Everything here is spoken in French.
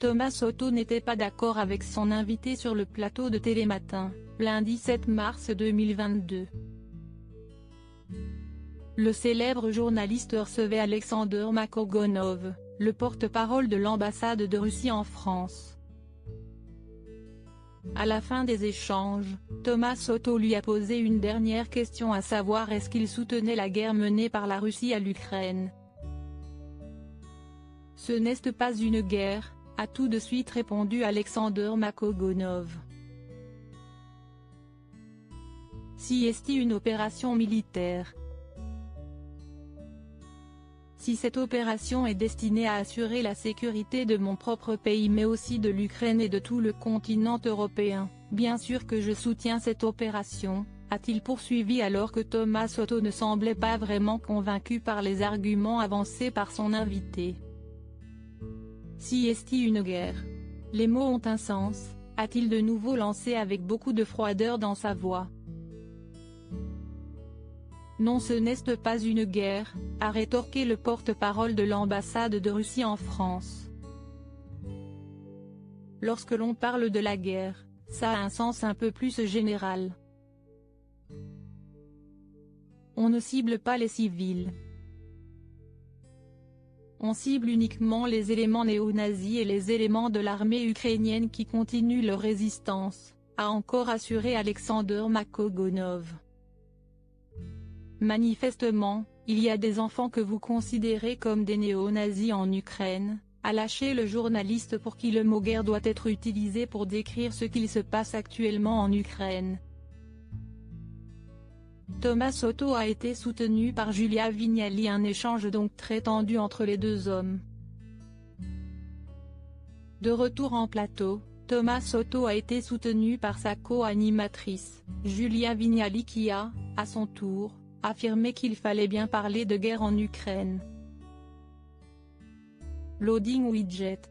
Thomas Soto n'était pas d'accord avec son invité sur le plateau de Télématin, lundi 7 mars 2022. Le célèbre journaliste recevait Alexander Makogonov, le porte-parole de l'ambassade de Russie en France. À la fin des échanges, Thomas Soto lui a posé une dernière question, à savoir est-ce qu'il soutenait la guerre menée par la Russie à l'Ukraine. Ce n'est pas une guerre, a tout de suite répondu Alexander Makogonov. Si est une opération militaire. Si cette opération est destinée à assurer la sécurité de mon propre pays mais aussi de l'Ukraine et de tout le continent européen, bien sûr que je soutiens cette opération, a-t-il poursuivi alors que Thomas Soto ne semblait pas vraiment convaincu par les arguments avancés par son invité. Si est une guerre. Les mots ont un sens, a-t-il de nouveau lancé avec beaucoup de froideur dans sa voix. Non, ce n'est pas une guerre, a rétorqué le porte-parole de l'ambassade de Russie en France. Lorsque l'on parle de la guerre, ça a un sens un peu plus général. On ne cible pas les civils. On cible uniquement les éléments néo-nazis et les éléments de l'armée ukrainienne qui continuent leur résistance, a encore assuré Alexander Makogonov. Manifestement, il y a des enfants que vous considérez comme des néo-nazis en Ukraine, a lâché le journaliste pour qui le mot guerre doit être utilisé pour décrire ce qu'il se passe actuellement en Ukraine. Thomas Soto a été soutenu par Julia Vignali, un échange donc très tendu entre les deux hommes. De retour en plateau, Thomas Soto a été soutenu par sa co-animatrice, Julia Vignali qui a, à son tour, affirmé qu'il fallait bien parler de guerre en Ukraine. Loading widget.